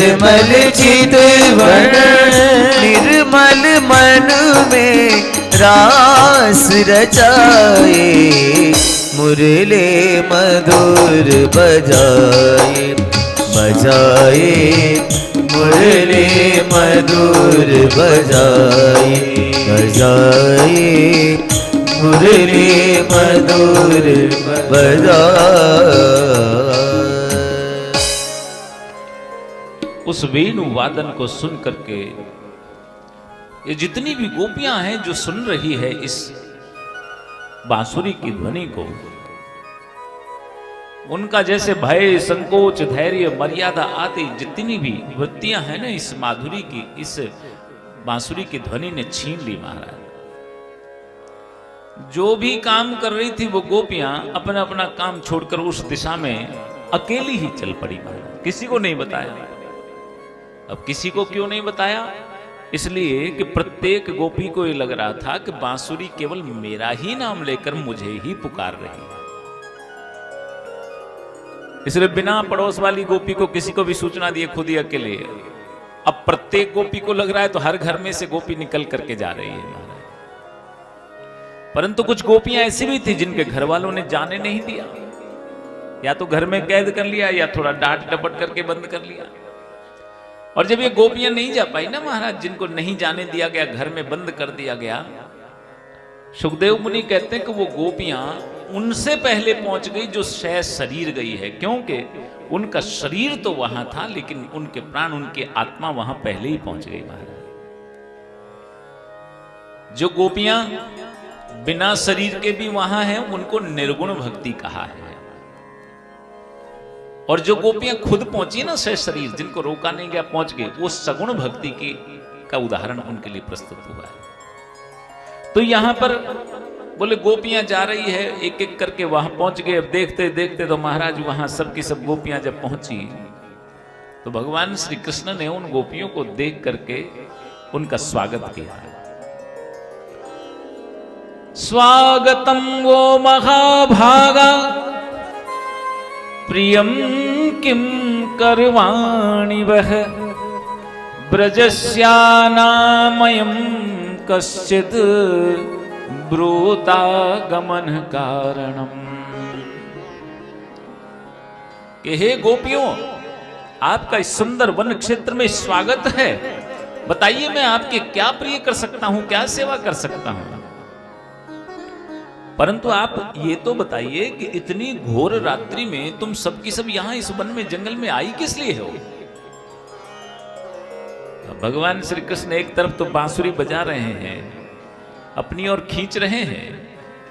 निर्मल चितवन निर्मल मन में रास रचाए, मुरली मधुर बजाए बजाए, मुरली मधुर बजाए बजाए, मुरली मधुर बजाए। उस वेणु वादन को सुन करके ये जितनी भी गोपियां हैं जो सुन रही है इस बांसुरी की ध्वनि को, उनका जैसे भय, संकोच, धैर्य, मर्यादा आदि जितनी भी वृत्तियां हैं ना इस माधुरी की, इस बांसुरी की ध्वनि ने छीन ली महाराज। जो भी काम कर रही थी वो गोपियां अपना अपना काम छोड़कर उस दिशा में अकेली ही चल पड़ी महाराज, किसी को नहीं बताया। अब किसी को क्यों नहीं बताया? इसलिए कि प्रत्येक गोपी को ये लग रहा था कि बांसुरी केवल मेरा ही नाम लेकर मुझे ही पुकार रही है। इसलिए बिना पड़ोस वाली गोपी को किसी को भी सूचना दिए खुद ही अकेले। अब प्रत्येक गोपी को लग रहा है तो हर घर में से गोपी निकल करके जा रही है। परंतु कुछ गोपियां ऐसी भी थी जिनके घर वालों ने जाने नहीं दिया, या तो घर में कैद कर लिया या थोड़ा डांट डपट करके बंद कर लिया। और जब ये गोपियां नहीं जा पाई ना महाराज, जिनको नहीं जाने दिया गया, घर में बंद कर दिया गया, सुखदेव मुनि कहते हैं कि वो गोपियां उनसे पहले पहुंच गई जो शय शरीर गई है, क्योंकि उनका शरीर तो वहां था लेकिन उनके प्राण, उनकी आत्मा वहां पहले ही पहुंच गई महाराज। जो गोपियां बिना शरीर के भी वहां हैं उनको निर्गुण भक्ति कहा है। और जो गोपियां खुद पहुंची ना शय शरीर, जिनको रोका नहीं गया, पहुंच गए, वो सगुण भक्ति की का उदाहरण उनके लिए प्रस्तुत हुआ है। तो यहां पर बोले गोपियां जा रही है, एक एक करके वहां पहुंच गए। अब देखते देखते तो महाराज वहां सब की सब गोपियां जब पहुंची तो भगवान श्री कृष्ण ने उन गोपियों को देख करके उनका स्वागत किया। स्वागतम वो महाभागा प्रियम किम करवाणि वह ब्रजस्यानामयं कश्चित् ब्रूतागमन कारणम। कि हे गोपियों, आपका इस सुंदर वन क्षेत्र में स्वागत है। बताइए मैं आपके क्या प्रिय कर सकता हूं, क्या सेवा कर सकता हूं। परंतु आप ये तो बताइए कि इतनी घोर रात्रि में तुम सबकी सब यहां इस वन में, जंगल में आई किस लिए हो? भगवान श्री कृष्ण एक तरफ तो बांसुरी बजा रहे हैं, अपनी ओर खींच रहे हैं।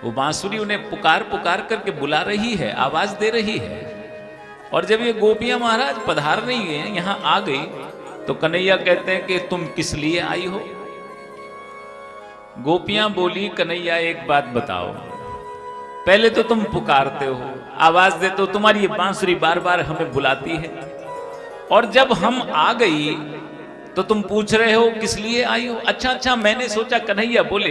वो बांसुरी उन्हें पुकार पुकार करके बुला रही है, आवाज दे रही है। और जब ये गोपियां महाराज पधार रही हैं, यहां आ गई, तो कन्हैया कहते हैं कि तुम किस लिए आई हो? गोपियां बोली, कन्हैया एक बात बताओ, पहले तो तुम पुकारते हो, आवाज देते हो, तुम्हारी ये बांसुरी बार बार हमें बुलाती है, और जब हम आ गई तो तुम पूछ रहे हो किस लिए आई हो? अच्छा, मैंने सोचा, कन्हैया बोले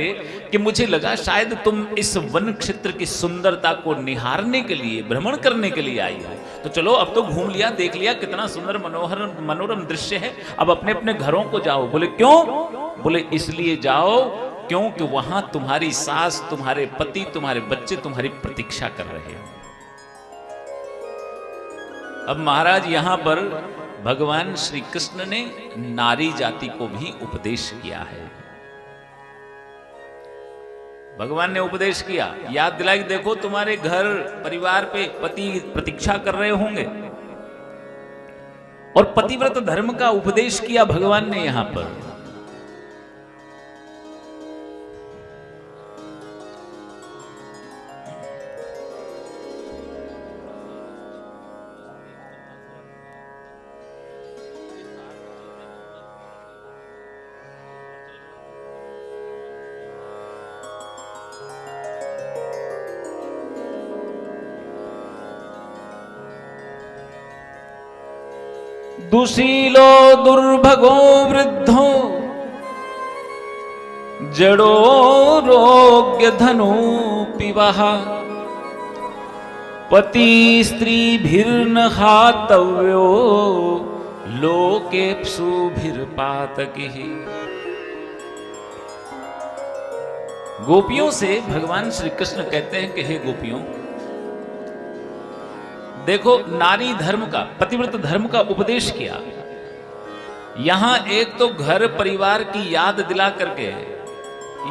कि मुझे लगा शायद तुम इस वन क्षेत्र की सुंदरता को निहारने के लिए, भ्रमण करने के लिए आई हो। तो चलो अब तो घूम लिया, देख लिया, कितना सुंदर मनोरम दृश्य है, अब अपने अपने घरों को जाओ। बोले क्यों? बोले इसलिए जाओ क्योंकि वहां तुम्हारी सास, तुम्हारे पति, तुम्हारे बच्चे तुम्हारी प्रतीक्षा कर रहे हैं। अब महाराज यहां पर भगवान श्री कृष्ण ने नारी जाति को भी उपदेश किया है। भगवान ने उपदेश किया, याद दिलाई, देखो तुम्हारे घर परिवार पे पति प्रतीक्षा कर रहे होंगे, और पतिव्रत धर्म का उपदेश किया भगवान ने यहां पर। दुशीलो दुर्भगो वृद्धो जड़ो रोग्य धनो पिवः पति स्त्री भिर्न हातव्यो लोकेप्सुभिर्पातकिः। गोपियों से भगवान श्री कृष्ण कहते हैं कि हे गोपियों, देखो नारी धर्म का, पतिव्रत धर्म का उपदेश किया। यहां एक तो घर परिवार की याद दिला करके,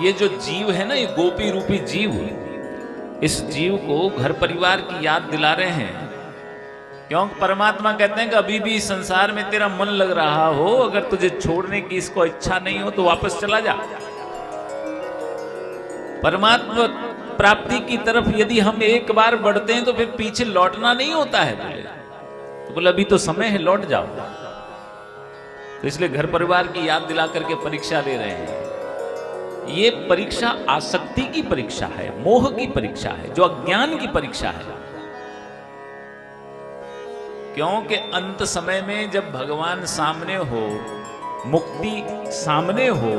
ये जो जीव है ना, ये गोपी रूपी जीव, इस जीव को घर परिवार की याद दिला रहे हैं। क्योंकि परमात्मा कहते हैं कि अभी भी संसार में तेरा मन लग रहा हो, अगर तुझे छोड़ने की इसको इच्छा नहीं हो तो वापस चला जा। परमात्मा प्राप्ति की तरफ यदि हम एक बार बढ़ते हैं तो फिर पीछे लौटना नहीं होता है। बोले अभी तो समय है, लौट जाओ। तो इसलिए घर परिवार की याद दिला करके परीक्षा ले रहे हैं। ये परीक्षा आसक्ति की परीक्षा है, मोह की परीक्षा है, जो अज्ञान की परीक्षा है। क्योंकि अंत समय में जब भगवान सामने हो, मुक्ति सामने हो,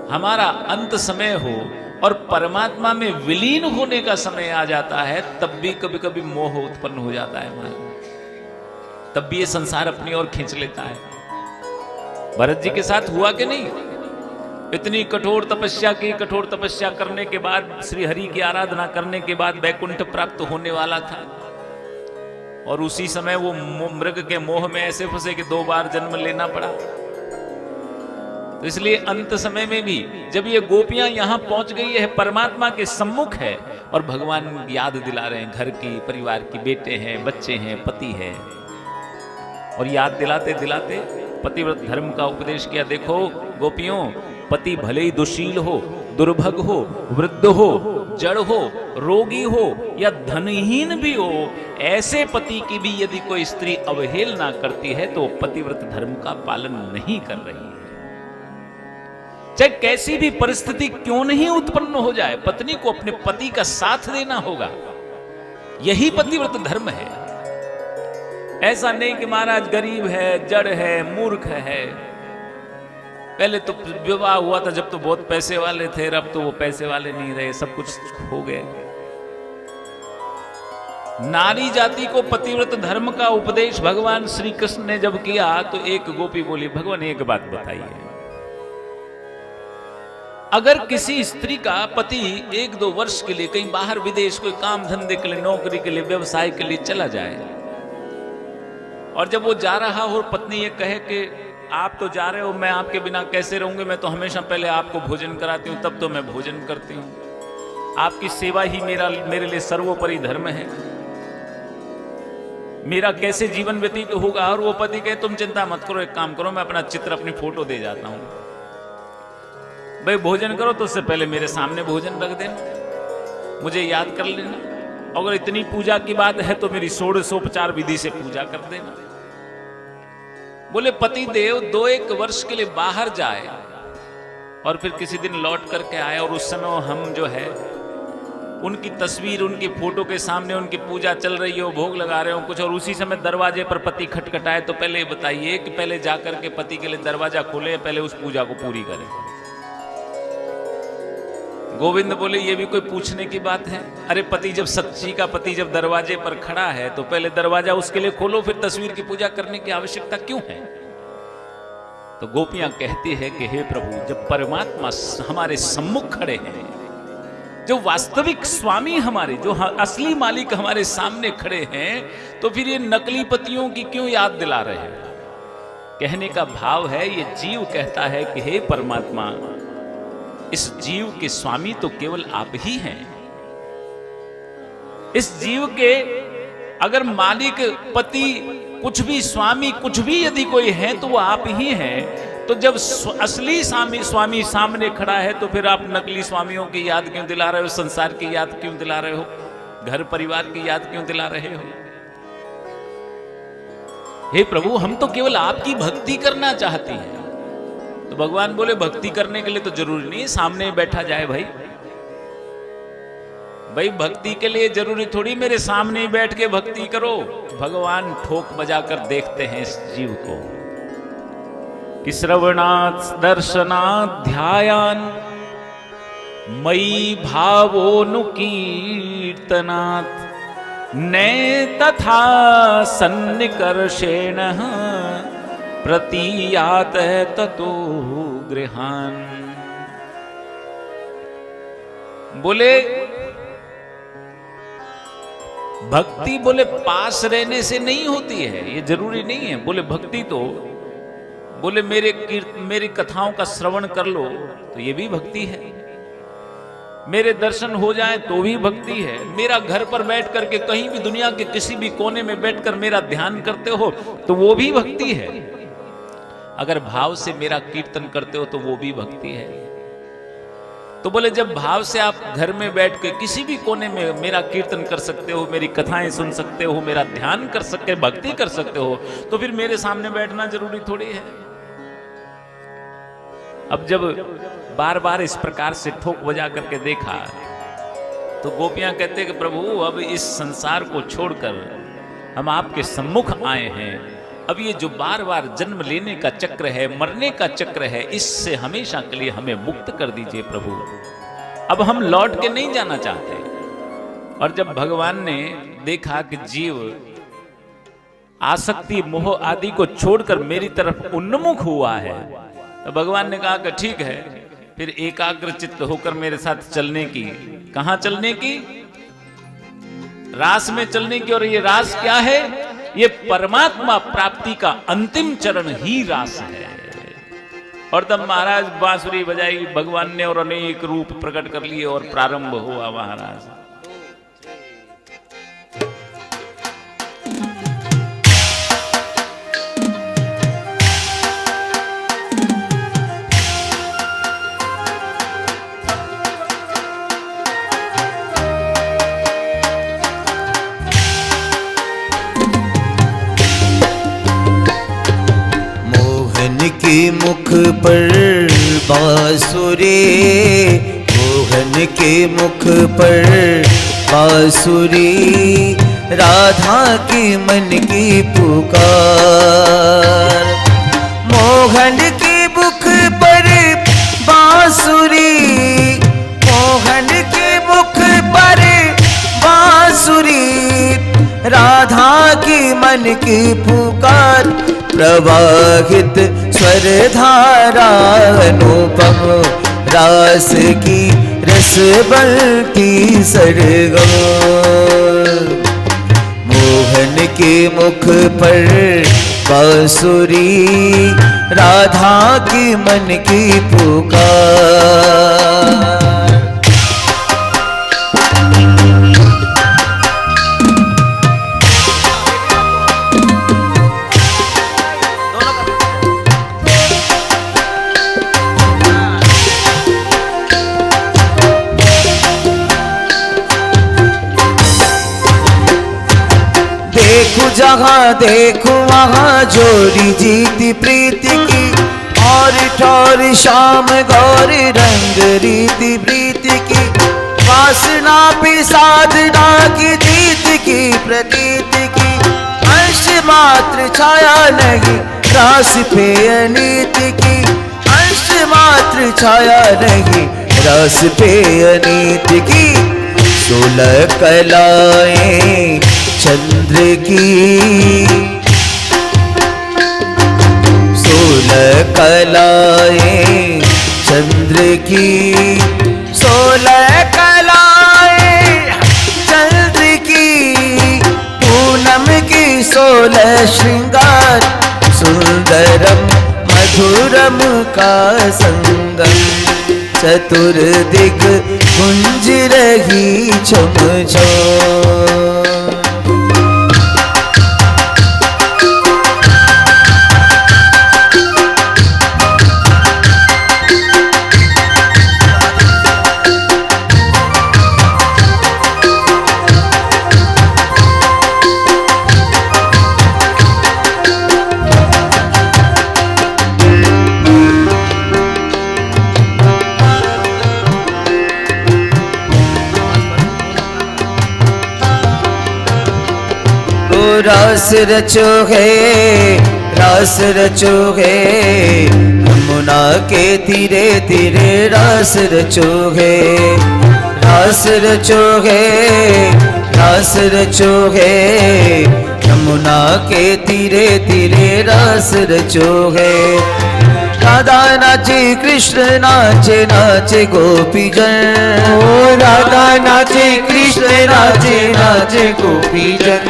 हमारा अंत समय हो और परमात्मा में विलीन होने का समय आ जाता है, तब भी कभी कभी मोह उत्पन्न हो जाता है हमारा। तब भी ये संसार अपनी ओर खींच लेता है। भरत जी के साथ हुआ कि नहीं? इतनी कठोर तपस्या की, कठोर तपस्या करने के बाद, श्री हरि की आराधना करने के बाद वैकुंठ प्राप्त होने वाला था, और उसी समय वो मृग के मोह में ऐसे फंसे कि 2 बार जन्म लेना पड़ा। तो इसलिए अंत समय में भी जब ये गोपियां यहां पहुंच गई है, परमात्मा के सम्मुख है और भगवान याद दिला रहे हैं, घर की, परिवार की, बेटे हैं, बच्चे हैं, पति है, और याद दिलाते दिलाते पतिव्रत धर्म का उपदेश किया। देखो गोपियों, पति भले ही दुशील हो, दुर्भग हो, वृद्ध हो, जड़ हो, रोगी हो या धनहीन भी हो, ऐसे पति की भी यदि कोई स्त्री अवहेलना करती है तो पतिव्रत धर्म का पालन नहीं कर रही है। चाहे कैसी भी परिस्थिति क्यों नहीं उत्पन्न हो जाए, पत्नी को अपने पति का साथ देना होगा। यही पतिव्रत धर्म है। ऐसा नहीं कि महाराज गरीब है, जड़ है, मूर्ख है। पहले तो विवाह हुआ था जब तो बहुत पैसे वाले थे, अब तो वो पैसे वाले नहीं रहे, सब कुछ हो गए। नारी जाति को पतिव्रत धर्म का उपदेश भगवान श्री कृष्ण ने जब किया तो एक गोपी बोली, भगवान एक बात बताइए, अगर किसी स्त्री का पति 1-2 वर्ष के लिए कहीं बाहर विदेश कोई काम धंधे के लिए, नौकरी के लिए, व्यवसाय के लिए चला जाए, और जब वो जा रहा हो पत्नी ये कहे कि आप तो जा रहे हो, मैं आपके बिना कैसे रहूंगी, मैं तो हमेशा पहले आपको भोजन कराती हूँ, तब तो मैं भोजन करती हूँ, आपकी सेवा ही मेरे लिए सर्वोपरि धर्म है, मेरा कैसे जीवन व्यतीत होगा। और वो पति कहे तुम चिंता मत करो, एक काम करो, मैं अपना चित्र, अपनी फोटो दे जाता हूँ, भाई भोजन करो तो उससे पहले मेरे सामने भोजन रख देना, मुझे याद कर लेना, अगर इतनी पूजा की बात है तो मेरी षोडशोपचार विधि से पूजा कर देना। बोले पति देव 2-1 वर्ष के लिए बाहर जाए और फिर किसी दिन लौट करके आए, और उस समय हम जो है उनकी तस्वीर, उनकी फोटो के सामने उनकी पूजा चल रही हो, भोग लगा रहे हो कुछ, और उसी समय दरवाजे पर पति खटखटाए, तो पहले बताइए कि पहले जाकर के पति के लिए दरवाजा खोले, पहले उस पूजा को पूरी करें। गोविंद बोले ये भी कोई पूछने की बात है? अरे पति जब, सच्ची का पति जब दरवाजे पर खड़ा है तो पहले दरवाजा उसके लिए खोलो, फिर तस्वीर की पूजा करने की आवश्यकता क्यों है? तो गोपियां कहती है कि हे प्रभु, जब परमात्मा हमारे सम्मुख खड़े हैं, जो वास्तविक स्वामी हमारे, जो असली मालिक हमारे सामने खड़े हैं, तो फिर ये नकली पतियों की क्यों याद दिला रहे हैं? कहने का भाव है, ये जीव कहता है कि हे परमात्मा, इस जीव के स्वामी तो केवल आप ही हैं। इस जीव के अगर मालिक, पति, कुछ भी स्वामी, कुछ भी यदि कोई है तो वो आप ही हैं। तो जब असली स्वामी सामने खड़ा है तो फिर आप नकली स्वामियों की याद क्यों दिला रहे हो? संसार की याद क्यों दिला रहे हो? घर परिवार की याद क्यों दिला रहे हो? हे प्रभु, हम तो केवल आपकी भक्ति करना चाहते हैं। तो भगवान बोले भक्ति करने के लिए तो जरूरी नहीं सामने बैठा जाए भाई, भक्ति के लिए जरूरी थोड़ी मेरे सामने ही बैठ के भक्ति करो। भगवान ठोक बजाकर देखते हैं इस जीव को कि श्रवणात् दर्शनात् ध्यायान् मयि भावोनुकीर्तनात् ने तथा सन्निकर्षेण प्रतीयात ततो गृहान। बोले भक्ति बोले पास रहने से नहीं होती है, ये जरूरी नहीं है। बोले भक्ति तो बोले मेरी कथाओं का श्रवण कर लो तो ये भी भक्ति है, मेरे दर्शन हो जाएं तो भी भक्ति है, मेरा घर पर बैठ करके कहीं भी दुनिया के किसी भी कोने में बैठकर मेरा ध्यान करते हो तो वो भी भक्ति है, अगर भाव से मेरा कीर्तन करते हो तो वो भी भक्ति है। तो बोले जब भाव से आप घर में बैठ के किसी भी कोने में मेरा कीर्तन कर सकते हो, मेरी कथाएं सुन सकते हो, मेरा ध्यान कर सकते, भक्ति कर सकते हो, तो फिर मेरे सामने बैठना जरूरी थोड़ी है। अब जब बार बार इस प्रकार से ठोक बजा करके देखा तो गोपियां कहते कि प्रभु अब इस संसार को छोड़कर हम आपके सम्मुख आए हैं, अब ये जो बार बार जन्म लेने का चक्र है, मरने का चक्र है, इससे हमेशा के लिए हमें मुक्त कर दीजिए प्रभु, अब हम लौट के नहीं जाना चाहते। और जब भगवान ने देखा कि जीव आसक्ति मोह आदि को छोड़कर मेरी तरफ उन्मुख हुआ है, तो भगवान ने कहा कि ठीक है, फिर एकाग्र चित्त होकर मेरे साथ चलने की। कहां चलने की? रास में चलने की। और ये रास क्या है? ये परमात्मा प्राप्ति का अंतिम चरण ही रास है। और तब महाराज बांसुरी बजाई, भगवान ने और अनेक रूप प्रकट कर लिए और प्रारंभ हुआ महाराज। के मुख पर बांसुरी, मोहन के मुख पर बांसुरी, राधा के मन की पुकार। मोहन के मुख पर बांसुरी, मोहन के मुख पर बांसुरी, राधा के मन की पुकार। प्रवाहित स्वर धारा अनुपम, रास की रस बलती सरगम। मोहन के मुख पर बांसुरी, राधा के मन की पुकार। जहाँ देखूं वहाँ जोड़ी जीती प्रीति की, और ठौर शाम गौर रंग रीति प्रीति की। वासना भी साधना की जीत की प्रतीति की, अंश मात्र छाया नहीं रास पे अनीति की, अंश मात्र छाया नहीं रास पे अनीति की। 16 कलाएं चंद्र की, 16 कलाएं चंद्र की, 16 कलाएं चंद्र की। पूनम की 16 श्रृंगार, सुंदरम मधुरम का संगम। चतुर्दिक कुंज रही छम छम। रास रचो है, रास रचो है, यमुना के तीरे तीरे रास रचो है। रास रचो है, रास रचो है, यमुना के तीरे तीरे रस रचो है। राधा नाचे कृष्ण नाचे नाचे गोपी जन, ओ राधा नाचे कृष्ण नाचे नाचे गोपी जन,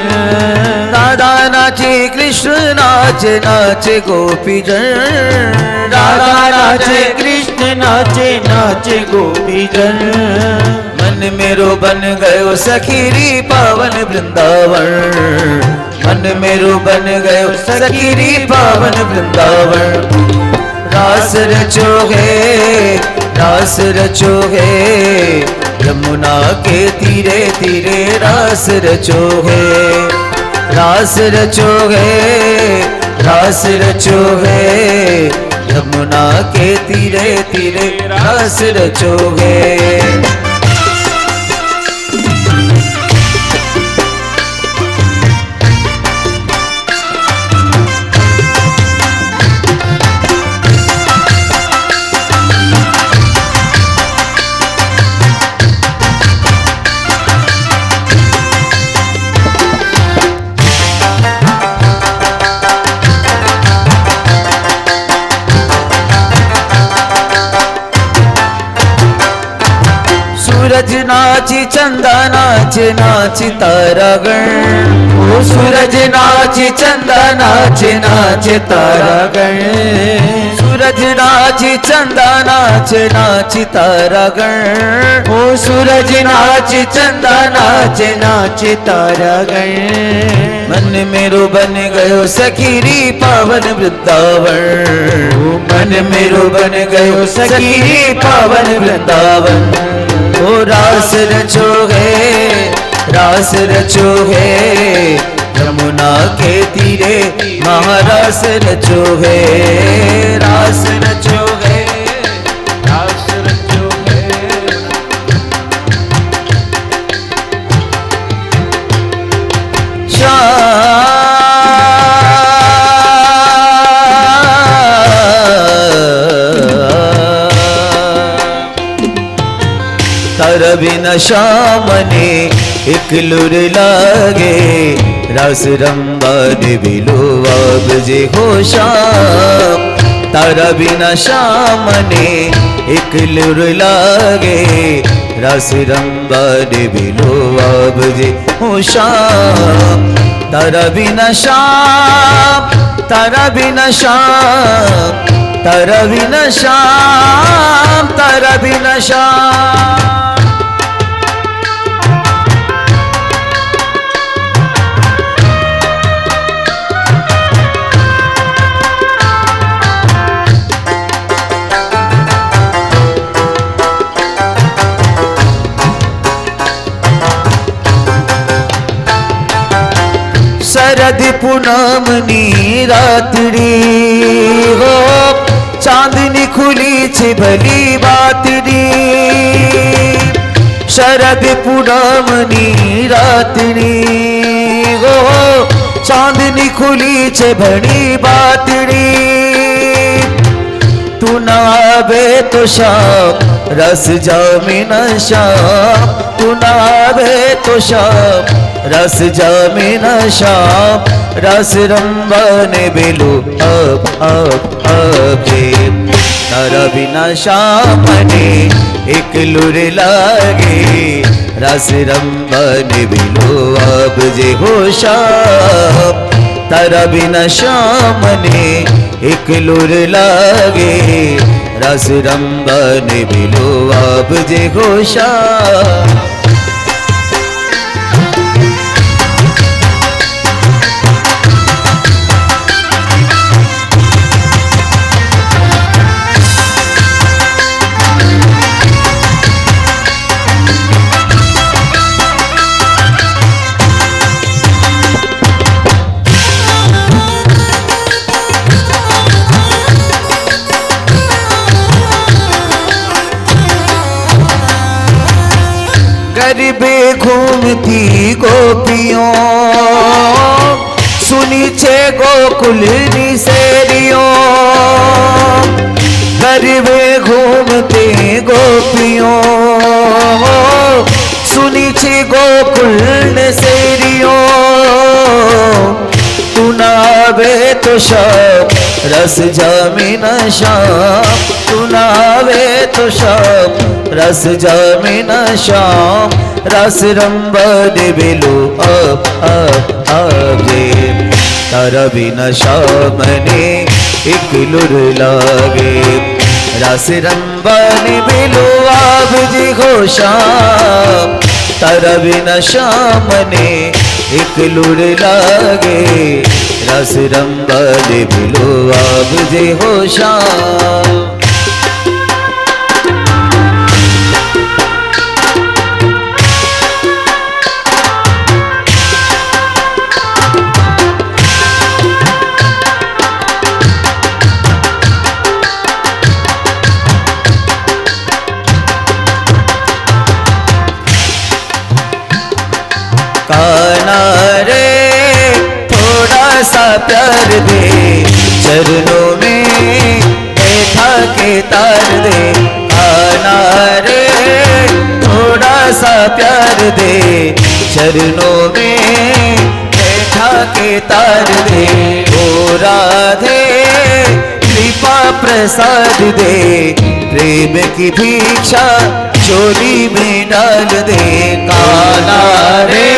राधा नाचे कृष्ण नाचे नाचे गोपी जन, राधा नाचे कृष्ण नाचे नाचे गोपी जन। मन मेरो बन गयो सखीरी पावन वृंदावन, मन मेरो बन गयो सखीरी पावन वृंदावन। रास रचो है, रास रचो है, यमुना के तीरे तीरे रास रचो है। रास रचो है, रास रचो है, यमुना के तीरे तीरे रास रचो है। सूरज नाची चंदा नाचे नाची तारागण, ओ सूरज नाचे चंदा नाचे नाचे तारागण, सूरज नाची चंदा नाचे नाची तारागण, ओ सूरज नाचे चंदा नाचे नाचे तारागण। मन मेरो बन गयो सखीरी पावन वृंदावन, मन मेरो बन गयो सखीरी पावन वृंदावन। ओ रास रचो है, रास रचो है, यमुना के तीरे महारास रचो है। रास रचो है, रास रचो है। तर बिन श्याम ने एक लुर लागे, रस रंबा बिलो अब जे हो श्याम। तर बिन श्याम ने एक लुर लागे, रस रंबा बिलो अब जे हो श्याम। तर बिन श्याम, तर बिन श्याम, तर बिन श्याम, तर बिन श्याम। शरद पूनमनी रात्रि हो, चांदनी खुली छे भली बातरी। शरद पूनमनी रात्रि हो, चांदनी खुली छे भली बातरी। तू न आवे तो शाम, रस जामे न शाम। तू न आवे तो शाम, रस जामे न शाम। रस रंबने बेलो अब रे। तारा बिना शाम ने एक लुर लागे, रस रंबने बेलो अब जे हो शाम। तारा बिना श्याम ने एक लुर लागे, रस रंबने बिलो अब जे घोषा। गरीबे घूमती गोपियों, सुनी छे गोकुल निसेरियों। गरीबे घूमते गोपियों, सुनी छे गोकुल निसेरियों। तू न आवे तो शाम रस जामे न शाम, तू न आवे तो शाम रस जामे न शाम, रस रंबन बिलो अब जे तारा बिना शाम ने एक लुर लागे, रस रंबन बिलो अब जी हो शाम, तारा बिना शाम ने एक लुर लागे, रस रंबन बिलो अब जी हो शाम। काना रे थोड़ा सा प्यार दे, चरणों में बैठा के तार दे, काना रे थोड़ा सा प्यार दे, चरणों में बैठा के तार दे, ओ राधे कृपा प्रसाद दे, प्रेम की भिक्षा चोली में डाल दे, काना रे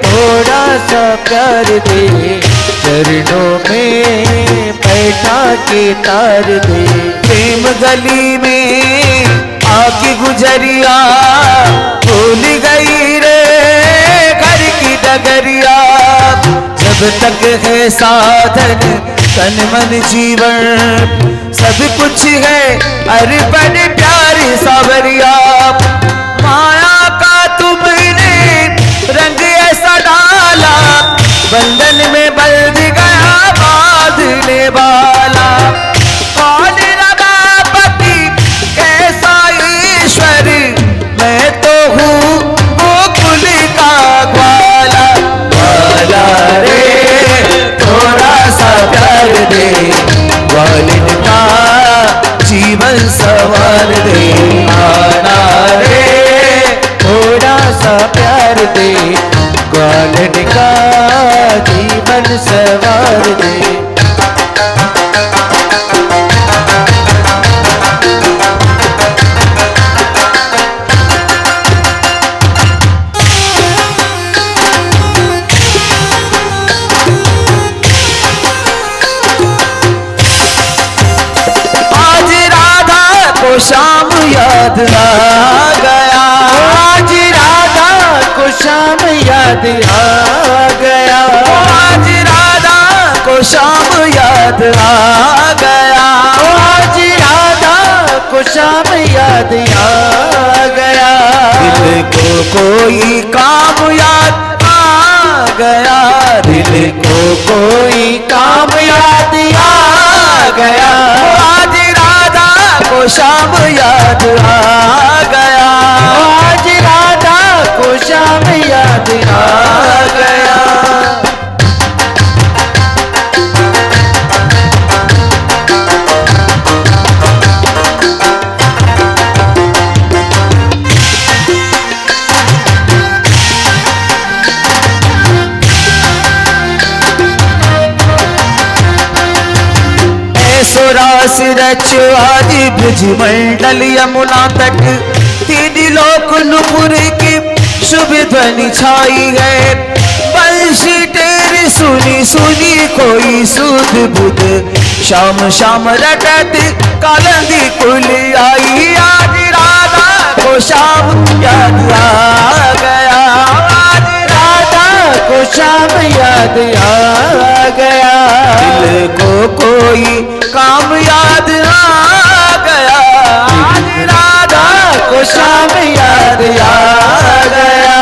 थोड़ा सा प्यार दे, चरणों में बैठा के तार दे, प्रेम गली में आके गुजरिया भूल गई रे घर की डगरिया, जब तक है साधन तन मन जीवन सब कुछ है अरे बड़े प्यारे सावरिया, माया का तुमने रंग ऐसा डाला, बंधन में बंध गया बांधने वाला, कौन रगा पति कैसा ईश्वर, मैं तो हूँ गोकुल का ग्वाला, ग्वाला रे थोड़ा सा प्यार दे, ग्वालिन का जीवन सवार दे, आना रे थोड़ा सा प्यार दे, ग्वालिन का जीवन सवार दे। शाम याद आ गया, आज राधा को शाम याद आ गया, आज राधा को शाम याद आ गया, आज राधा को शाम याद आ गया, दिल को कोई काम याद आ गया, दिल को कोई काम याद आ गया, आज को शाम याद आ गया, आज राधा को शाम याद आ गया। रास रचो आदि ब्रज मंडल यमुना तट, तीन लोक नुपुर की शुभ ध्वनि छाई है, बंशी टेर सुनी सुनी कोई सुध बुध, शाम शाम रटत कालंदी कुल आई, आज राधा को शाम याद आ गया, आज राधा को शाम याद आ गया, दिल को कोई काम याद आ गया, आज राधा को शाम याद आ गया।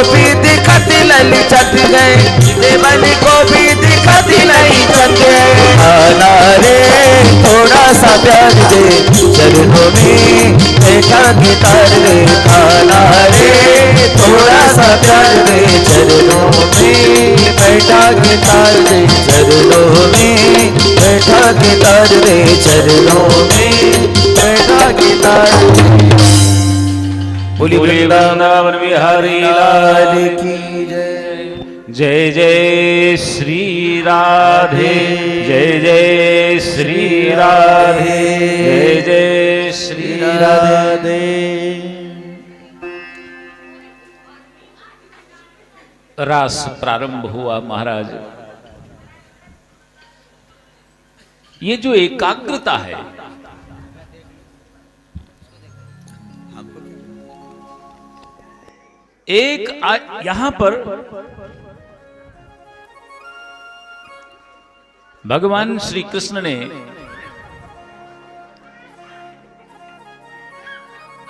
भी दिखत ललचत गए, देवन को भी दिखत ललचत गए। आना रे थोड़ा सा प्यार दे, चरणों में बैठा के तार दे। आना रे थोड़ा सा प्यार दे, चरणों में बैठा के तार दे। चरणों में बैठा के तार दे, चरणों में बैठा के तार दे। बोली वृंदावन बिहारी लाल की जय। जय जय श्री राधे, जय जय श्री राधे, जय जय श्री राधे। रास प्रारंभ हुआ महाराज। ये जो एकाग्रता है, यहां पर भगवान श्री कृष्ण ने,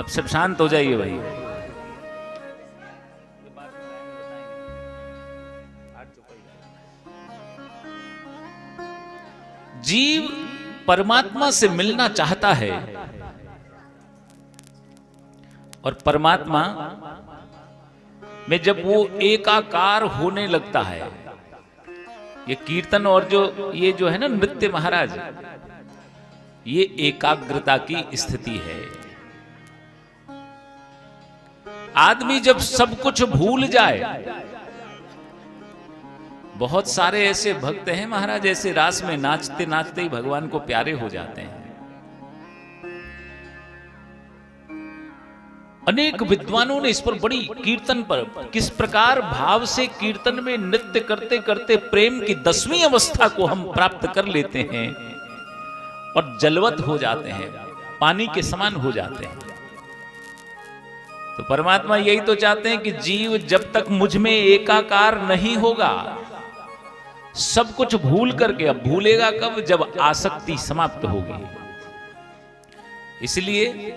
अब सब शांत हो जाइए भाई, जीव परमात्मा से मिलना चाहता है और परमात्मा में जब वो एकाकार होने लगता है, ये कीर्तन और ये जो है ना नृत्य महाराज, ये एकाग्रता की स्थिति है। आदमी जब सब कुछ भूल जाए, बहुत सारे ऐसे भक्त हैं महाराज, ऐसे रास में नाचते नाचते ही भगवान को प्यारे हो जाते हैं। अनेक विद्वानों ने इस पर बड़ी, कीर्तन पर किस प्रकार भाव से कीर्तन में नृत्य करते करते प्रेम की 10वीं अवस्था को हम प्राप्त कर लेते हैं और जलवत हो जाते हैं, पानी के समान हो जाते हैं। तो परमात्मा यही तो चाहते हैं कि जीव जब तक मुझ में एकाकार नहीं होगा, सब कुछ भूल करके, अब भूलेगा कब, जब आसक्ति समाप्त होगी। इसलिए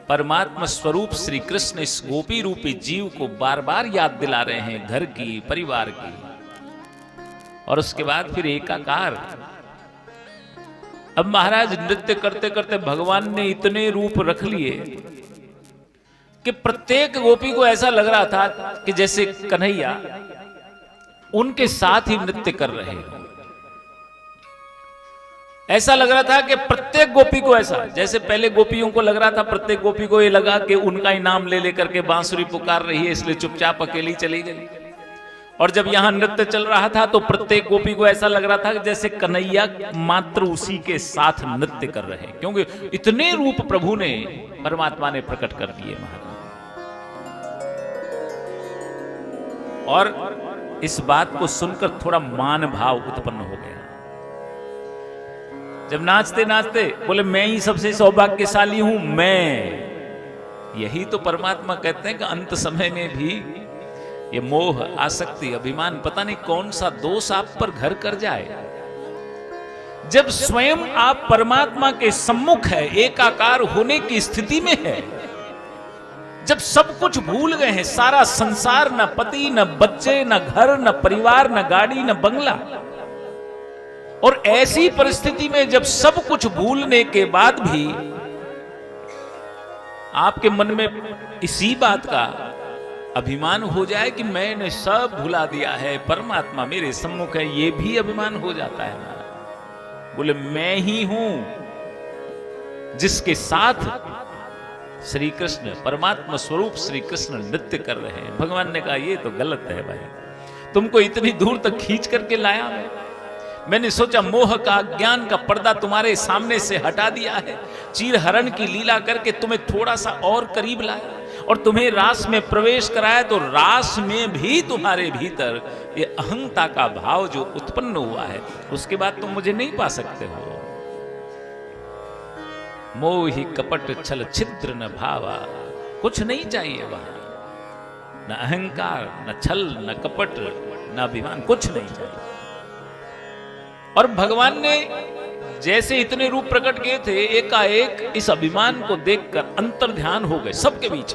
परमात्मा स्वरूप श्री कृष्ण इस गोपी रूपी जीव को बार बार याद दिला रहे हैं, घर की, परिवार की, और उसके बाद फिर एकाकार। अब महाराज नृत्य करते करते भगवान ने इतने रूप रख लिए कि प्रत्येक गोपी को ऐसा लग रहा था कि जैसे कन्हैया उनके साथ ही नृत्य कर रहे हैं। ऐसा लग रहा था कि प्रत्येक गोपी को, ऐसा जैसे पहले गोपियों को लग रहा था, प्रत्येक गोपी को ये लगा कि उनका ही नाम ले लेकर के बांसुरी पुकार रही है, इसलिए चुपचाप अकेली चली गई। और जब यहां नृत्य चल रहा था तो प्रत्येक गोपी को ऐसा लग रहा था कि जैसे कन्हैया मात्र उसी के साथ नृत्य कर रहे हैं, क्योंकि इतने रूप प्रभु ने, परमात्मा ने प्रकट कर दिए महाराज। और इस बात को सुनकर थोड़ा मान भाव उत्पन्न हो गया। जब नाचते नाचते बोले मैं ही सबसे सौभाग्यशाली हूं, मैं। यही तो परमात्मा कहते हैं कि अंत समय में भी ये मोह, आसक्ति, अभिमान, पता नहीं कौन सा दोष आप पर घर कर जाए। जब स्वयं आप परमात्मा के सम्मुख है, एकाकार होने की स्थिति में है, जब सब कुछ भूल गए हैं, सारा संसार, न पति, न बच्चे, न घर, न परिवार, न गाड़ी, न बंगला, और ऐसी परिस्थिति में जब सब कुछ भूलने के बाद भी आपके मन में इसी बात का अभिमान हो जाए कि मैंने सब भुला दिया है, परमात्मा मेरे सम्मुख है, ये भी अभिमान हो जाता है हमारा। बोले मैं ही हूं जिसके साथ श्री कृष्ण, परमात्मा स्वरूप श्री कृष्ण नृत्य कर रहे हैं। भगवान ने कहा ये तो गलत है भाई, तुमको इतनी दूर तक खींच करके लाया मैंने सोचा मोह का, ज्ञान का पर्दा तुम्हारे सामने से हटा दिया है, चीर हरण की लीला करके तुम्हें थोड़ा सा और करीब लाया और तुम्हें रास में प्रवेश कराया, तो रास में भी तुम्हारे भीतर ये अहंता का भाव जो उत्पन्न हुआ है, उसके बाद तुम मुझे नहीं पा सकते हो। मोहि कपट छल छिद्र न भावा, कुछ नहीं चाहिए वहां, न अहंकार, न छल, न कपट, न अभिमान, कुछ नहीं चाहिए। और भगवान ने जैसे इतने रूप प्रकट किए थे, एकाएक इस अभिमान को देखकर अंतर ध्यान हो गए सबके बीच।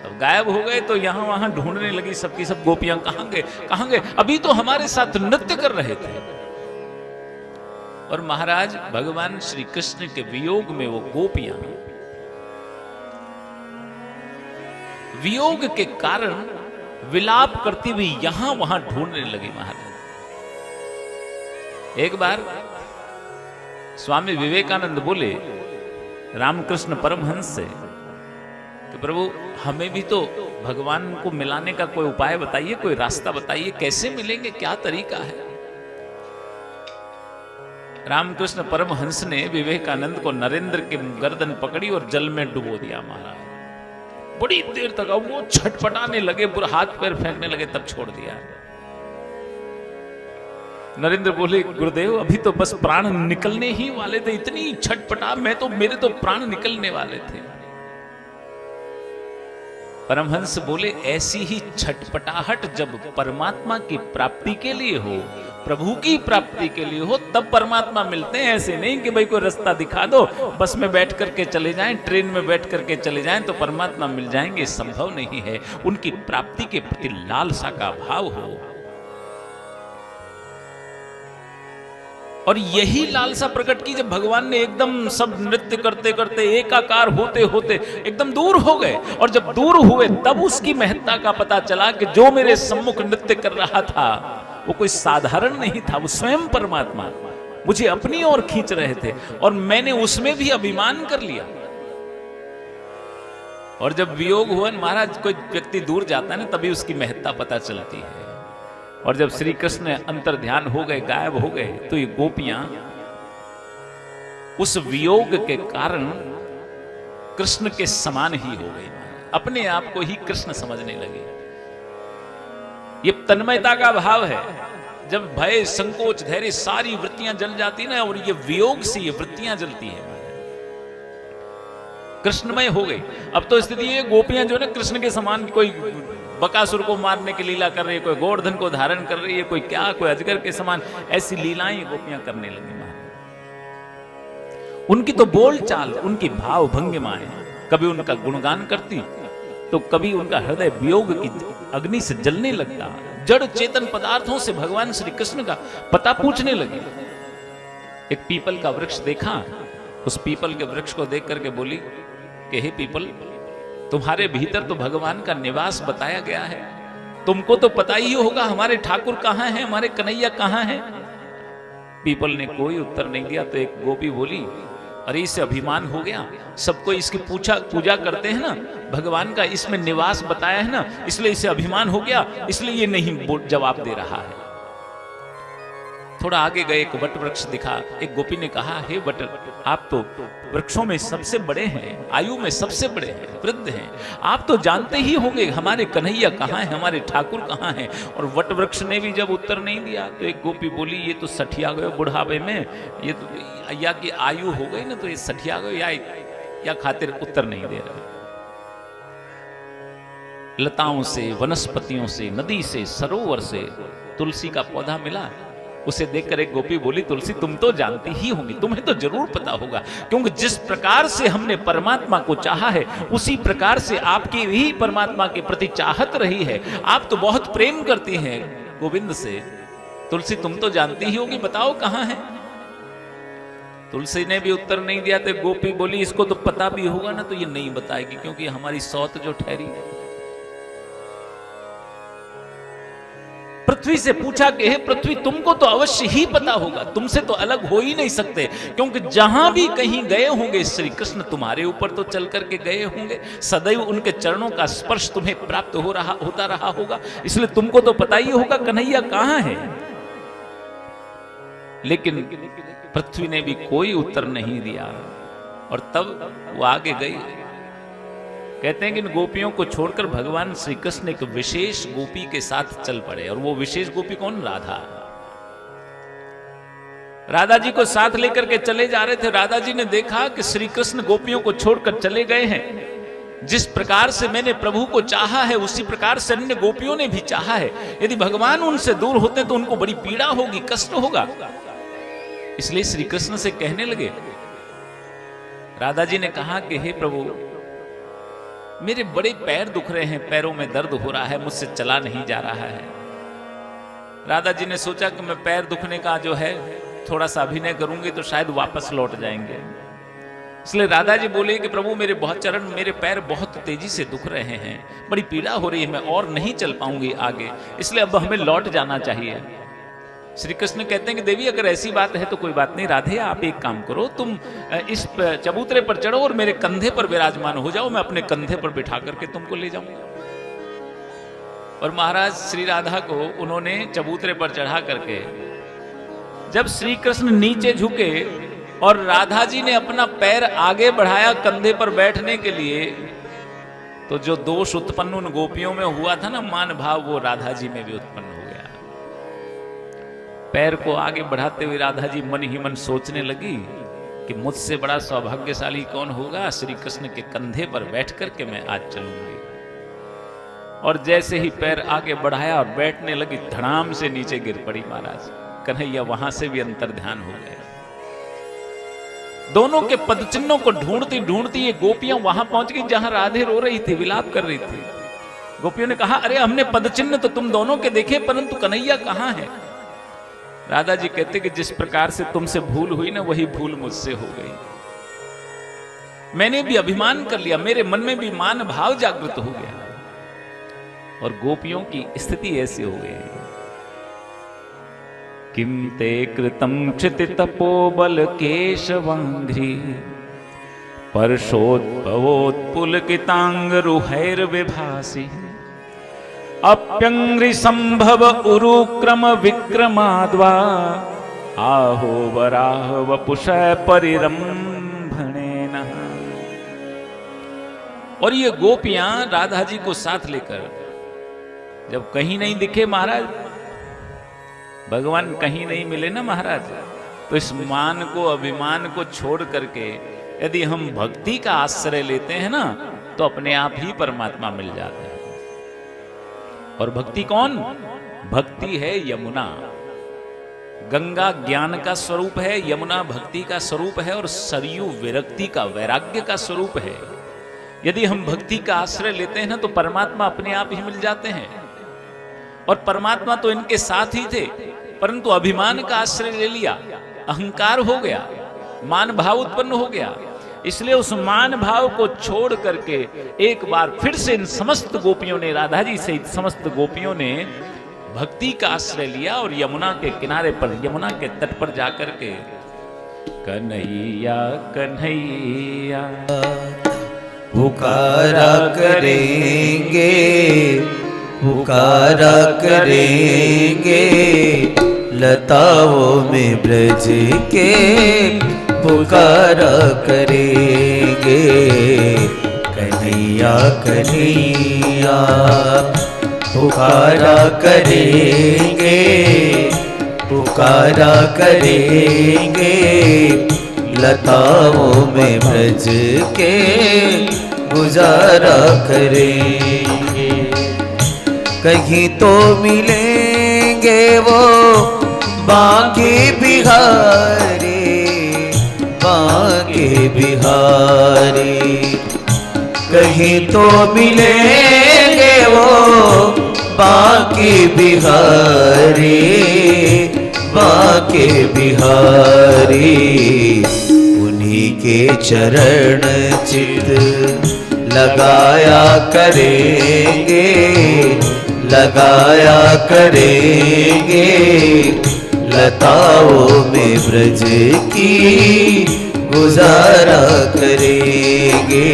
तब गायब हो गए तो यहां वहां ढूंढने लगी सबकी सब गोपियां, कहां गए कहां गए, अभी तो हमारे साथ नृत्य कर रहे थे। और महाराज भगवान श्री कृष्ण के वियोग में वो गोपियां वियोग के कारण विलाप करती हुई यहां वहां ढूंढने लगी। महाराज एक बार स्वामी विवेकानंद बोले रामकृष्ण परमहंस से कि प्रभु हमें भी तो भगवान को मिलाने का कोई उपाय बताइए, कोई रास्ता बताइए, कैसे मिलेंगे, क्या तरीका है। रामकृष्ण परमहंस ने विवेकानंद को नरेंद्र के गर्दन पकड़ी और जल में डुबो दिया। महाराज बड़ी देर तक अब वो छटपटाने लगे, पूरा हाथ पैर फेंकने लगे, तब छोड़ दिया। नरेंद्र बोले गुरुदेव अभी तो बस प्राण निकलने ही वाले थे, इतनी छटपटा, मेरे तो प्राण निकलने वाले थे। परमहंस बोले ऐसी ही छटपटाहट जब परमात्मा की प्राप्ति के लिए हो, प्रभु की प्राप्ति के लिए हो, तब परमात्मा मिलते हैं। ऐसे नहीं कि भाई कोई रास्ता दिखा दो, बस में बैठ करके चले जाएं, ट्रेन में बैठ करके चले जाएं तो परमात्मा मिल जाएंगे, संभव नहीं है। उनकी प्राप्ति के प्रति लालसा का भाव हो, और यही लालसा प्रकट की जब भगवान ने एकदम सब नृत्य करते करते एकाकार होते होते एकदम दूर हो गए, और जब दूर हुए तब उसकी महत्ता का पता चला कि जो मेरे सम्मुख नृत्य कर रहा था वो कोई साधारण नहीं था, वो स्वयं परमात्मा मुझे अपनी ओर खींच रहे थे, और मैंने उसमें भी अभिमान कर लिया। और जब वियोग हुआ, महाराज कोई व्यक्ति दूर जाता है ना तभी उसकी महत्ता पता चलती है। और जब श्री कृष्ण अंतर ध्यान हो गए, गायब हो गए, तो ये गोपियां उस वियोग के कारण कृष्ण के समान ही हो गई, अपने आप को ही कृष्ण समझने लगे। ये तन्मयता का भाव है। जब भय संकोच धैर्य सारी वृत्तियां जल जाती ना, और ये वियोग से ये वृत्तियां जलती है, कृष्णमय हो गई। अब तो स्थिति है गोपियां जो है कृष्ण के समान, कोई बकासुर को मारने की लीला कर रही है, कोई गोवर्धन को धारण कर रही है, कोई क्या, कोई अजगर के समान, ऐसी लीलाएं गोपियां करने लगी। उनकी तो बोल चाल, उनकी भाव भंगिमाएं, कभी उनका गुणगान करती तो कभी उनका हृदय वियोग की अग्नि से जलने लगता। जड़ चेतन पदार्थों से भगवान श्री कृष्ण का पता पूछने लगे। एक पीपल का वृक्ष देखा, उस पीपल के वृक्ष को देख करके बोली कि हे पीपल, तुम्हारे भीतर तो भगवान का निवास बताया गया है, तुमको तो पता ही होगा हमारे ठाकुर कहां हैं, हमारे कन्हैया कहां हैं। पीपल ने कोई उत्तर नहीं दिया। तो एक गोपी बोली अरे इससे अभिमान हो गया, सबको इसकी पूजा करते हैं ना, भगवान का इसमें निवास बताया है ना, इसलिए इसे अभिमान हो गया, इसलिए ये नहीं जवाब दे रहा है। थोड़ा आगे गए, एक वट वृक्ष दिखा। एक गोपी ने कहा हे वट, आप तो वृक्षों में सबसे बड़े हैं, आयु में सबसे बड़े हैं, वृद्ध हैं, आप तो जानते ही होंगे हमारे कन्हैया कहाँ हैं, हमारे ठाकुर कहाँ हैं। और वट वृक्ष ने भी जब उत्तर नहीं दिया तो एक गोपी बोली ये तो सठिया गए बुढ़ापे में, ये तो या की आयु हो गई ना, तो ये सठिया गए या खातिर उत्तर नहीं दे रहे। लताओं से, वनस्पतियों से, नदी से, सरोवर से तुलसी का पौधा मिला। उसे देखकर एक गोपी बोली तुलसी तुम तो जानती ही होंगी, तुम्हें तो जरूर पता होगा, क्योंकि जिस प्रकार से हमने परमात्मा को चाहा है उसी प्रकार से आपकी भी परमात्मा के प्रति चाहत रही है। आप तो बहुत प्रेम करती हैं गोविंद से, तुलसी तुम तो जानती ही होगी, बताओ कहां है। तुलसी ने भी उत्तर नहीं दिया। तो गोपी बोली इसको तो पता भी होगा ना, तो ये नहीं बताएगी, क्योंकि हमारी सौत जो ठहरी है। पृथ्वी से पूछा कि हे पृथ्वी तुमको तो अवश्य ही पता होगा, तुमसे तो अलग हो ही नहीं सकते, क्योंकि जहां भी कहीं गए होंगे श्री कृष्ण तुम्हारे ऊपर तो चल करके गए होंगे, सदैव उनके चरणों का स्पर्श तुम्हें प्राप्त होता रहा होगा, इसलिए तुमको तो पता ही होगा कन्हैया कहां है। लेकिन पृथ्वी ने भी कोई उत्तर नहीं दिया। और तब वो आगे गई। कहते हैं कि इन गोपियों को छोड़कर भगवान श्री कृष्ण एक विशेष गोपी के साथ चल पड़े। और वो विशेष गोपी कौन? राधा। राधा जी को साथ लेकर के चले जा रहे थे। राधा जी ने देखा कि श्री कृष्ण गोपियों को छोड़कर चले गए हैं। जिस प्रकार से मैंने प्रभु को चाहा है उसी प्रकार से अन्य गोपियों ने भी चाहा है। यदि भगवान उनसे दूर होते तो उनको बड़ी पीड़ा होगी, कष्ट होगा। इसलिए श्री कृष्ण से कहने लगे। राधा जी ने कहा कि हे प्रभु, मेरे बड़े पैर दुख रहे हैं, पैरों में दर्द हो रहा है, मुझसे चला नहीं जा रहा है। राधा जी ने सोचा कि मैं पैर दुखने का जो है थोड़ा सा अभिनय करूंगी तो शायद वापस लौट जाएंगे। इसलिए राधा जी बोले कि प्रभु मेरे बहुत चरण, मेरे पैर बहुत तेजी से दुख रहे हैं, बड़ी पीड़ा हो रही है, मैं और नहीं चल पाऊंगी आगे, इसलिए अब हमें लौट जाना चाहिए। श्री कृष्ण कहते हैं कि देवी अगर ऐसी बात है तो कोई बात नहीं, राधे आप एक काम करो, तुम इस चबूतरे पर चढ़ो और मेरे कंधे पर विराजमान हो जाओ, मैं अपने कंधे पर बिठा करके तुमको ले जाऊंगा। और महाराज श्री राधा को उन्होंने चबूतरे पर चढ़ा करके, जब श्री कृष्ण नीचे झुके और राधा जी ने अपना पैर आगे बढ़ाया कंधे पर बैठने के लिए, तो जो दोष उत्पन्न उन गोपियों में हुआ था ना, मान भाव, वो राधा जी में भी उत्पन्न हो गया। पैर को आगे बढ़ाते हुए राधा जी मन ही मन सोचने लगी कि मुझसे बड़ा सौभाग्यशाली कौन होगा, श्री कृष्ण के कंधे पर बैठ करके मैं आज चलूंगी। और जैसे ही पैर आगे बढ़ाया और बैठने लगी, धड़ाम से नीचे गिर पड़ी महाराज। कन्हैया वहां से भी अंतर ध्यान हो गया। दोनों के पदचिन्हों को ढूंढती ढूंढती ये गोपियां वहां पहुंच गई जहां राधे रो रही थी, विलाप कर रही थी। गोपियों ने कहा, अरे हमने पदचिन्ह तो तुम दोनों के देखे, परंतु कन्हैया कहां है? राधा जी कहते कि जिस प्रकार से तुमसे भूल हुई ना, वही भूल मुझसे हो गई। मैंने भी अभिमान कर लिया, मेरे मन में भी मान भाव जागृत हो गया, और गोपियों की स्थिति ऐसी हो गई। किम ते कृतं क्षिति तपोबल केशवांघ्रि परशोद्भवोत्पुलकितांगरुहैर्विभासि अप्यंघ्रि संभव उरुक्रम विक्रमाद्वा आहो वराह वपुष परिरंभणेन। और ये गोपियां राधा जी को साथ लेकर जब कहीं नहीं दिखे महाराज, भगवान कहीं नहीं मिले ना महाराज, तो इस मान को, अभिमान को छोड़ करके यदि हम भक्ति का आश्रय लेते हैं ना, तो अपने आप ही परमात्मा मिल जाता है। और भक्ति कौन? भक्ति है यमुना। गंगा ज्ञान का स्वरूप है, यमुना भक्ति का स्वरूप है, और सरयू विरक्ति का, वैराग्य का स्वरूप है। यदि हम भक्ति का आश्रय लेते हैं ना, तो परमात्मा अपने आप ही मिल जाते हैं। और परमात्मा तो इनके साथ ही थे, परंतु अभिमान का आश्रय ले लिया, अहंकार हो गया, मान भाव उत्पन्न हो गया। इसलिए उस मान भाव को छोड़ करके एक बार फिर से इन समस्त गोपियों ने, राधा जी सहित समस्त गोपियों ने भक्ति का आश्रय लिया, और यमुना के किनारे पर, यमुना के तट पर जाकर के कन्हैया कन्हैया पुकारा करेंगे, पुकारा करेंगे, लताओं में ब्रज के पुकारा करेंगे। कन्हैया कन्हैया पुकारा करेंगे, पुकारा करेंगे, लताओं में ब्रज के गुजारा करेंगे। कहीं तो मिलेंगे वो बांके बिहारी, बांके बिहारी। कहीं तो मिलेंगे वो बांके बिहारी, बांके बिहारी। उन्हीं के चरण चित लगाया करेंगे, लगाया करेंगे, लताओं में ब्रज की गुजारा करेंगे।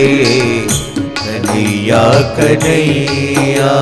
कन्हैया कन्हैया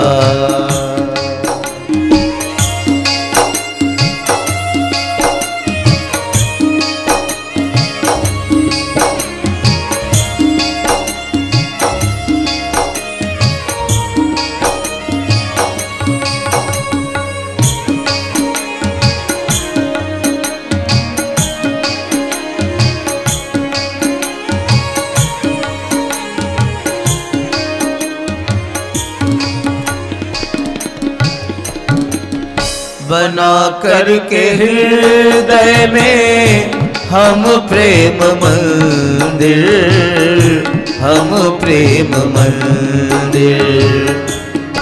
बना करके हृदय में हम प्रेम मंदिर, हम प्रेम मंदिर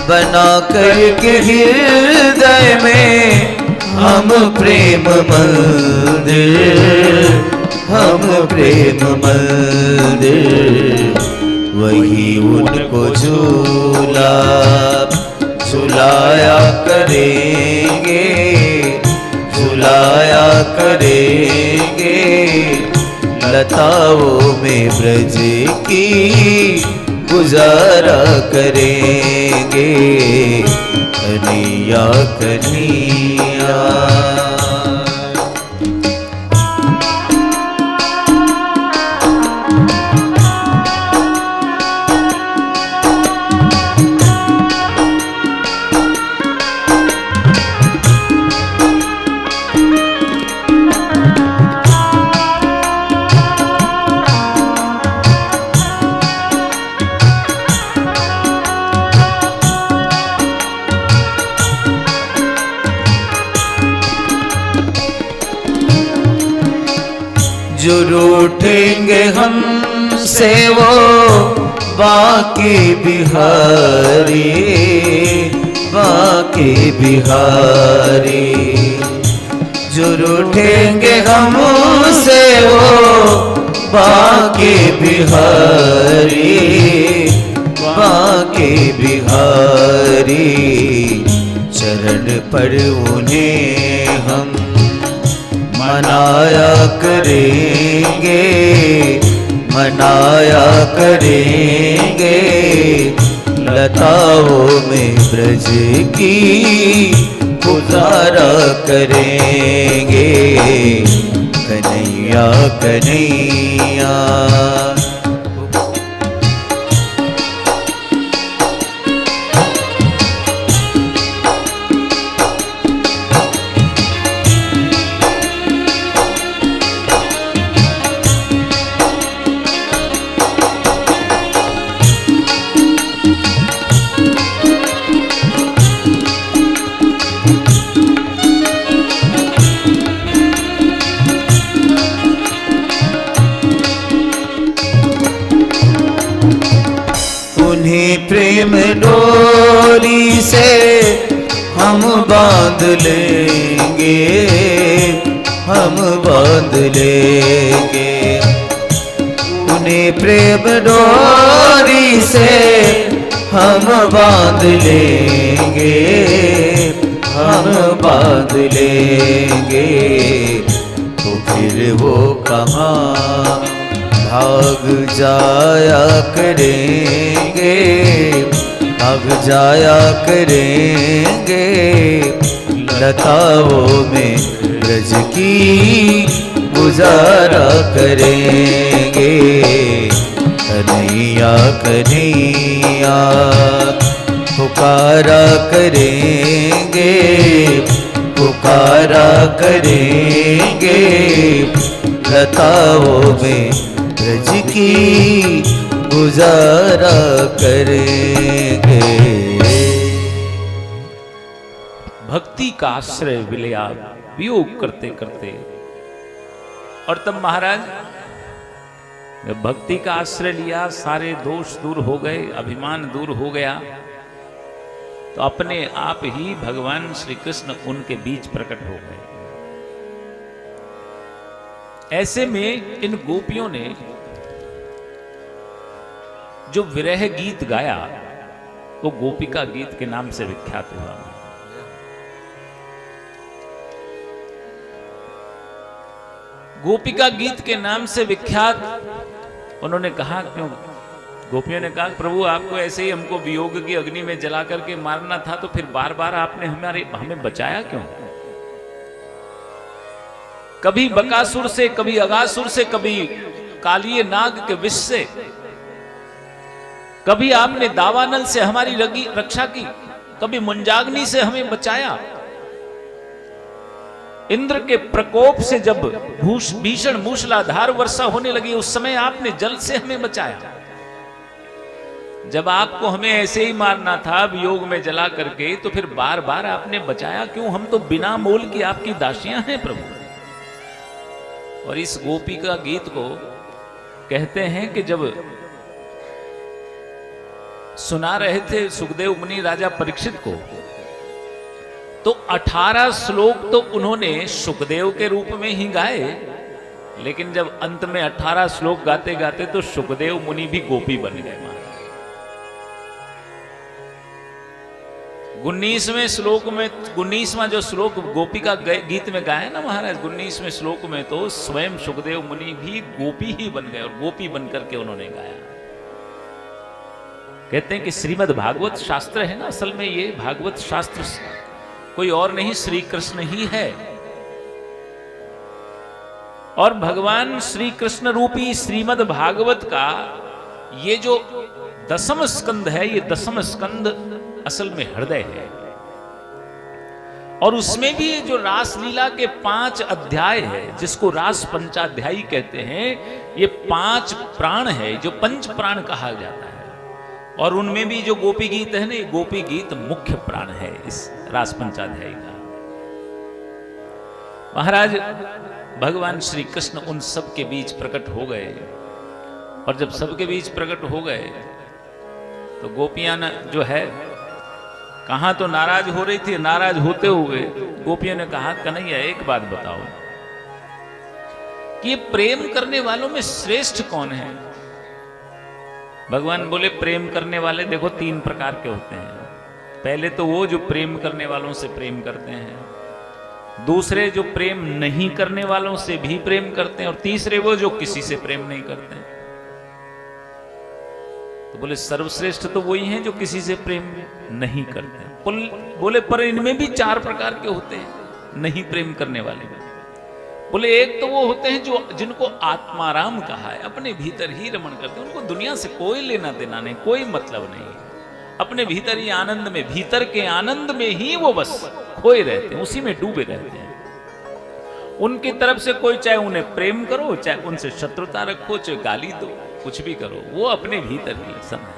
बना करके हृदय में, हम प्रेम मंदिर, हम प्रेम मंदिर। वही उनको झूला झुलाया करेंगे, झुलाया करेंगे, लताओं में ब्रज की गुजारा करेंगे, कन्हैया कन्हैया। जो रूठेंगे हमसे वो बाकी बिहारी, बाकी बिहारी। जो रूठेंगे हमसे वो बाकी बिहारी, बाकी बिहारी। चरण पर उन्हें हम मनाया करेंगे, मनाया करेंगे, लताओं में ब्रज की गुजारा करेंगे, कन्हैया कन्हैया। प्रेम डोरी से हम बांध लेंगे, हम बांध लेंगे। उन्हें प्रेम डोरी से हम बांध लेंगे, हम बांध लेंगे। तो फिर वो कहाँ भाग जाया करेंगे, भाग जाया करेंगे, लताओं में ब्रज की गुजारा करेंगे, कन्हैया कन्हैया पुकारा करेंगे, पुकारा करेंगे, लताओं में ब्रज की गुजारा करेंगे। भक्ति का आश्रय विलया वियोग करते करते, और तब महाराज जब भक्ति का आश्रय लिया, सारे दोष दूर हो गए, अभिमान दूर हो गया, तो अपने आप ही भगवान श्री कृष्ण उनके बीच प्रकट हो गए। ऐसे में इन गोपियों ने जो विरह गीत गाया वो गोपिका गीत के नाम से विख्यात हुआ। गोपिका गीत के नाम से विख्यात उन्होंने कहा, क्यों? गोपियों ने कहा, प्रभु आपको ऐसे ही हमको वियोग की अग्नि में जला करके मारना था, तो फिर बार बार आपने हमें बचाया क्यों? कभी बकासुर से, कभी अगासुर से, कभी कालिये नाग के विष से, कभी आपने दावानल से हमारी रक्षा की, कभी मुंजाग्नि से हमें बचाया। इंद्र के प्रकोप से जब भीषण मूसलाधार वर्षा होने लगी, उस समय आपने जल से हमें बचाया। जब आपको हमें ऐसे ही मारना था वियोग में जला करके, तो फिर बार बार आपने बचाया क्यों? हम तो बिना मोल की आपकी दासियां हैं प्रभु। और इस गोपी का गीत को कहते हैं कि जब सुना रहे थे सुखदेव मुनि राजा परीक्षित को, तो 18 श्लोक तो उन्होंने सुखदेव के रूप में ही गाए, लेकिन जब अंत में 18 श्लोक गाते गाते तो सुखदेव मुनि भी गोपी बन गए। 19वें श्लोक में 19वां जो श्लोक गोपी का गीत में गाया ना महाराज, 19वें श्लोक में तो स्वयं सुखदेव मुनि भी गोपी ही बन गए और गोपी बनकर के उन्होंने गाया। कहते हैं कि श्रीमद् भागवत शास्त्र है ना, असल में ये भागवत शास्त्र कोई और नहीं, श्री कृष्ण ही है। और भगवान श्री कृष्ण रूपी श्रीमद् भागवत का ये जो 10वां स्कंद है, ये 10वां स्कंद असल में हृदय है। और उसमें भी जो रासलीला के 5 अध्याय है, जिसको रास पंचाध्यायी कहते हैं, ये 5 प्राण है, जो पंच प्राण कहा जाता है। और उनमें भी जो गोपी गीत है ना, ये गोपी गीत मुख्य प्राण है इस रास पंचाध्यायी का। महाराज भगवान श्री कृष्ण उन सब के बीच प्रकट हो गए, और जब सबके बीच प्रकट हो गए तो गोपियां जो है कहां तो नाराज हो रही थी, नाराज होते हुए गोपियों ने कहा, कन्हैया एक बात बताओ कि ये प्रेम करने वालों में श्रेष्ठ कौन है? भगवान बोले, प्रेम करने वाले देखो 3 प्रकार के होते हैं। पहले तो वो जो प्रेम करने वालों से प्रेम करते हैं, दूसरे जो प्रेम नहीं करने वालों से भी प्रेम करते हैं, और तीसरे वो जो किसी से प्रेम नहीं करते हैं। तो बोले सर्वश्रेष्ठ तो वही हैं जो किसी से प्रेम नहीं करते हैं। बोले पर इनमें भी 4 प्रकार के होते हैं नहीं प्रेम करने वाले। बोले एक तो वो होते हैं जो जिनको आत्माराम कहा है, अपने भीतर ही रमण करते हैं, उनको दुनिया से कोई लेना देना नहीं, कोई मतलब नहीं, अपने भीतर ही आनंद में, भीतर के आनंद में ही वो बस खोए रहते हैं, उसी में डूबे रहते हैं। उनकी तरफ से कोई चाहे उन्हें प्रेम करो, चाहे उनसे शत्रुता रखो, चाहे गाली दो, कुछ भी करो, वो अपने भीतर ही सन है।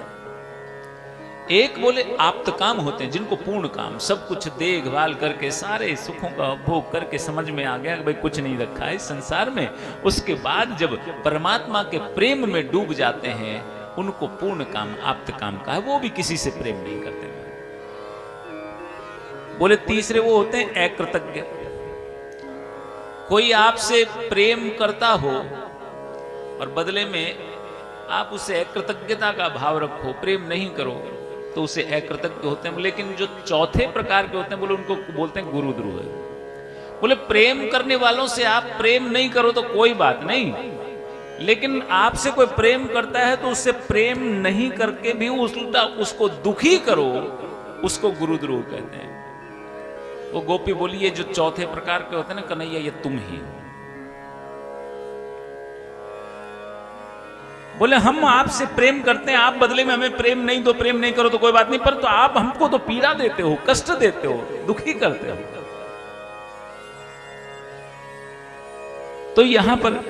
एक बोले आप्तकाम होते हैं, जिनको पूर्ण काम, सब कुछ देखभाल करके सारे सुखों का भोग करके समझ में आ गया कि भाई कुछ नहीं रखा है संसार में, उसके बाद जब परमात्मा के प्रेम में डूब जाते हैं, उनको पूर्ण काम आप्तकाम का है, वो भी किसी से प्रेम नहीं करते। बोले तीसरे वो होते हैं अकृतज्ञ। कोई आपसे प्रेम करता हो और बदले में आप उसे अकृतज्ञता का भाव रखो, प्रेम नहीं करो, तो उसे अकृतज्ञ होते हैं। लेकिन जो चौथे प्रकार के होते हैं, बोले उनको बोलते हैं गुरुद्रोह। बोले प्रेम करने वालों से आप प्रेम नहीं करो तो कोई बात नहीं, लेकिन आपसे कोई प्रेम करता है तो उससे प्रेम नहीं करके भी उल्टा उसको दुखी करो, उसको गुरुद्रोह कहते हैं। वो गोपी बोली ये जो चौथे प्रकार के होते हैं ना कन्हैया, ये तुम ही हो। बोले हम आपसे प्रेम करते हैं, आप बदले में हमें प्रेम नहीं दो, प्रेम नहीं करो तो कोई बात नहीं, पर तो आप हमको तो पीड़ा देते हो, कष्ट देते हो, दुखी करते हो। तो यहां पर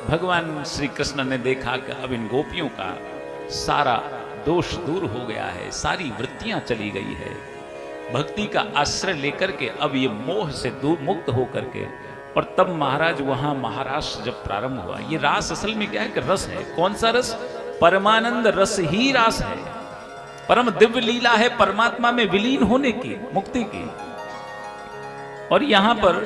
भगवान श्री कृष्ण ने देखा कि अब इन गोपियों का सारा दोष दूर हो गया है, सारी वृत्तियां चली गई है, भक्ति का आश्रय लेकर के अब ये मोह से दूर मुक्त होकर के। और तब महाराज वहां महारास जब प्रारंभ हुआ, ये रास असल में क्या है कि रस है। कौन सा रस? परमानंद रस ही रास है, परम दिव्य लीला है परमात्मा में विलीन होने की, मुक्ति की। और यहां पर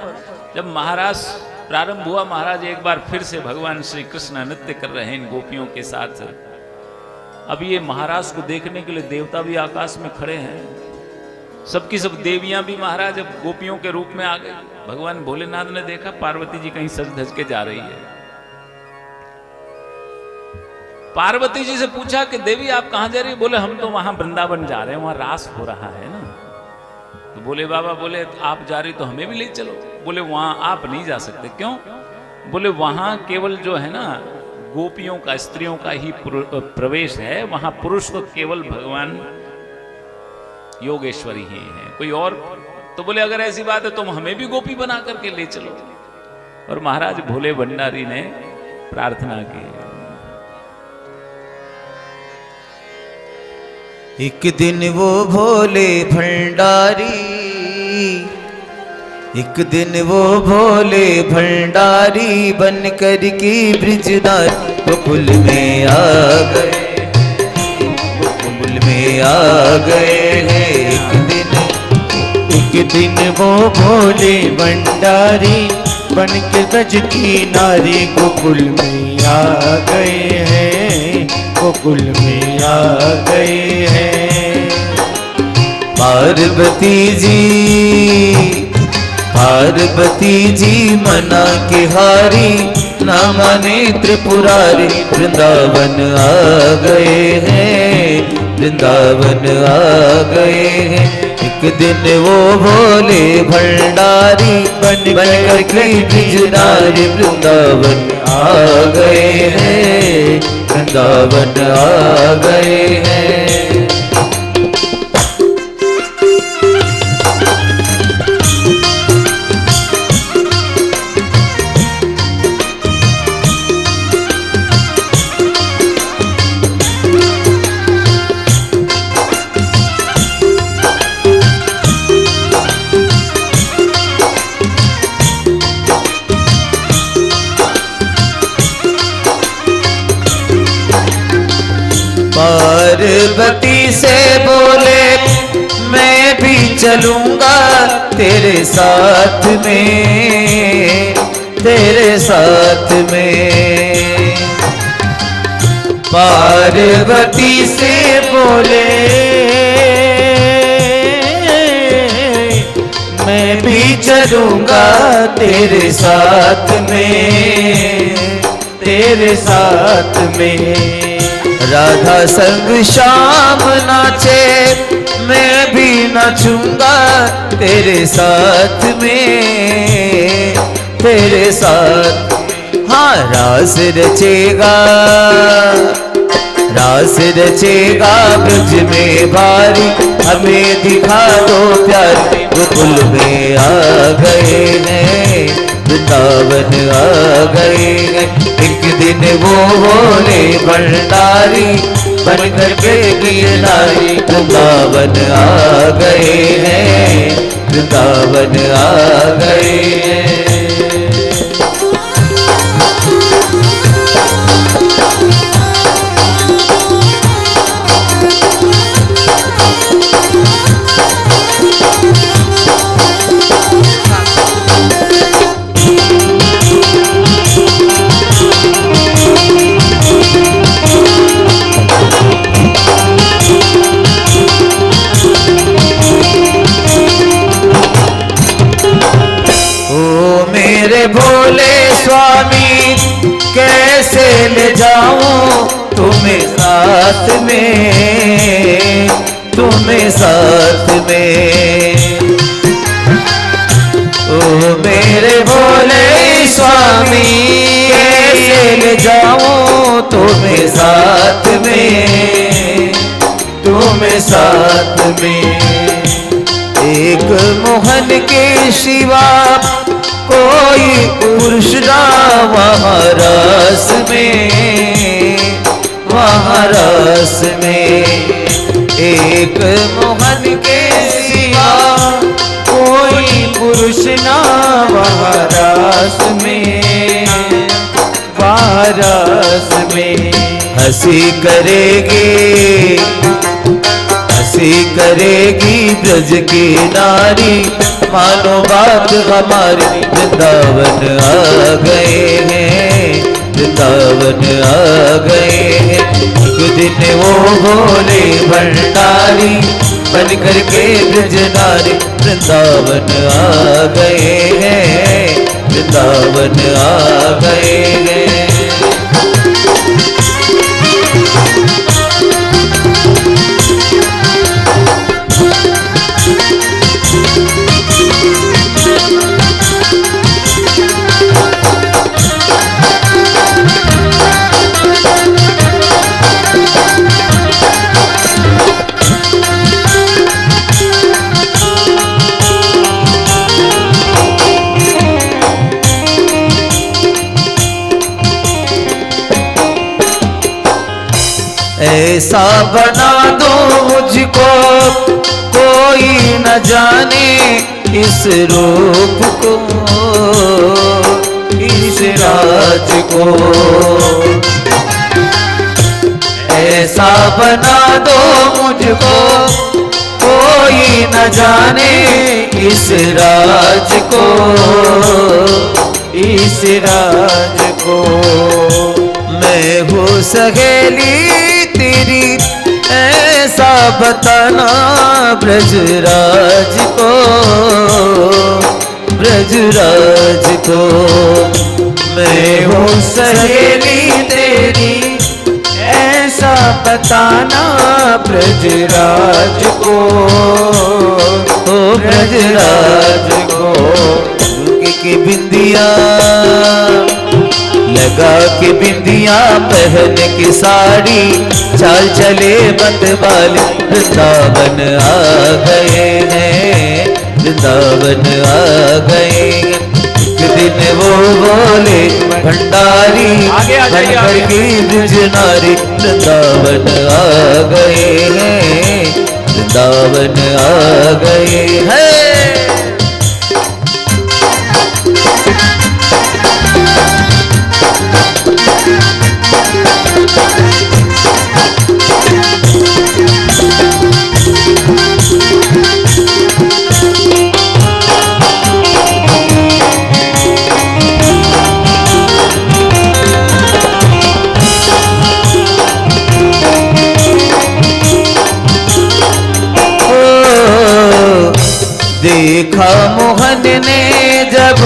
जब महारास प्रारंभ हुआ, महाराज एक बार फिर से भगवान श्री कृष्ण नृत्य कर रहे हैं इन गोपियों के साथ। अब ये महाराज को देखने के लिए देवता भी आकाश में खड़े हैं, सबकी सब देवियां भी महाराज अब गोपियों के रूप में आ गई। भगवान भोलेनाथ ने देखा पार्वती जी कहीं सज धज के जा रही है। पार्वती जी से पूछा कि देवी आप कहां जा रही है? बोले हम तो वहां वृंदावन जा रहे हैं, वहां रास हो रहा है ना। तो बोले बाबा, बोले आप जा रही तो हमें भी ले चलो। बोले वहां आप नहीं जा सकते। क्यों? बोले वहां केवल जो है ना गोपियों का, स्त्रियों का ही प्रवेश है, वहां पुरुष तो केवल भगवान योगेश्वरी ही है, कोई और। तो बोले अगर ऐसी बात है तो हमें भी गोपी बना करके ले चलो। और महाराज भोले भंडारी ने प्रार्थना की, एक दिन वो भोले भंडारी एक दिन वो भोले भंडारी बन कर की ब्रिजदार गोकुल में आ गए, गोकुल में आ गए हैं। एक दिन वो भोले भंडारी बन के ब्रज की नारी गोकुल में आ गए हैं, गोकुल में आ गए हैं। पार्वती जी मना के हारी, ना माने त्रिपुरारी वृंदावन आ गए हैं, वृंदावन आ गए हैं। एक दिन वो भोले भंडारी बन कर के ब्रिजनारी वृंदावन आ गए हैं, वृंदावन आ गए हैं। पार्वती से बोले मैं भी चलूंगा तेरे साथ में, तेरे साथ में। पार्वती से बोले मैं भी चलूंगा तेरे साथ में, तेरे साथ में। राधा संग श्याम नाचे मैं भी नाचूंगा तेरे साथ में, तेरे साथ। हाँ रास रचेगा, रास रचेगा ब्रज में भारी, हमें दिखा दो प्यार गोकुल में आ गए हैं, वृंदावन आ गए हैं। एक दिन वो भोले भंडारी बन कर के गिरनारी वृंदावन आ गए हैं, वृंदावन आ गए हैं। भोले स्वामी कैसे ले जाऊं तुम्हें साथ में, तुम्हें साथ में। ओ मेरे भोले स्वामी कैसे ले जाऊं तुम्हें साथ में, तुम्हें साथ में। एक मोहन के शिवा कोई पुरुष ना वहाँ रस में, वहाँ रस में। एक मोहन के सिवा कोई पुरुष ना वहाँ रस में, वहाँ रस में। हंसी करेगी, हंसी करेगी ब्रज की नारी, मानो बात हमारी वृंदावन आ गए हैं, वृंदावन आ गए हैं। एक दिन वो भोले भंडारी बन कर के ब्रज नारी वृंदावन आ गए हैं, वृंदावन आ गए हैं। ऐसा बना दो मुझको कोई न जाने इस रूप को, इस राज को। ऐसा बना दो मुझको कोई न जाने इस राज को, इस राज को। मैं हूँ सहेली तेरी ऐसा बताना ब्रजराज को, ब्रजराज को। मैं हूँ सहेली तेरी ऐसा बताना ब्रजराज को, ओ ब्रजराज को। के बिंदिया लगा के बिंदिया पहन के साड़ी चाल चले मतवाले वृंदावन आ गए हैं, वृंदावन आ गए हैं। एक दिन वो बोले भंडारी बनकर की ब्रज नारी वृंदावन आ गए हैं, वृंदावन आ गए हैं। देखा मोहन ने जब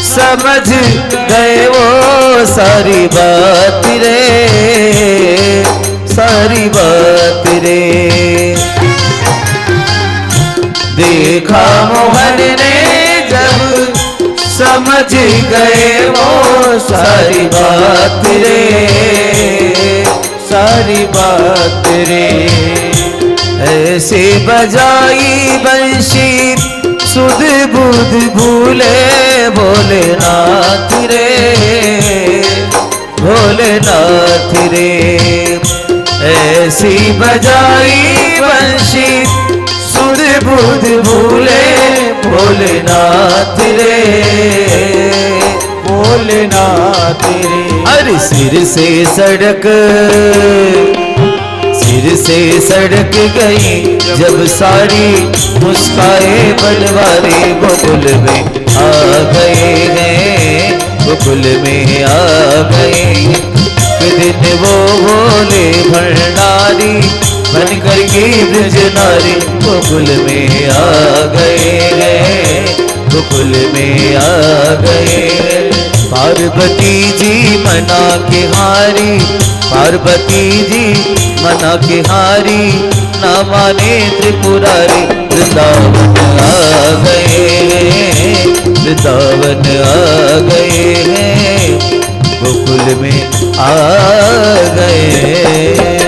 समझ गए वो सारी बात रे, सारी बात रे। देखा मोहन ने जब समझ गए वो सारी बात रे, सारी बात रे। ऐसे बजाई बंशी सुध बुध भूले भोलेनाथ रे, भोलेनाथ रे। ऐसी बजाई बंशी सुध बुध भूले भोलेनाथ रे, भोलेनाथ रे। अरे सिर से सड़क, सिर से सड़क गई जब सारी मुस्काए बनवारे गोकुल में आ गए हैं, गोकुल में आ गए। एक दिन वो बोले भंडारी बनकर की ब्रज नारी गोकुल में आ गए हैं, गोकुल में आ गए हैं। पार्वती जी मना के हारी, पार्वती जी मना के हारी ना माने त्रिपुरारी वृंदावन आ गए हैं, वृंदावन आ गए हैं, गोकुल में आ गए।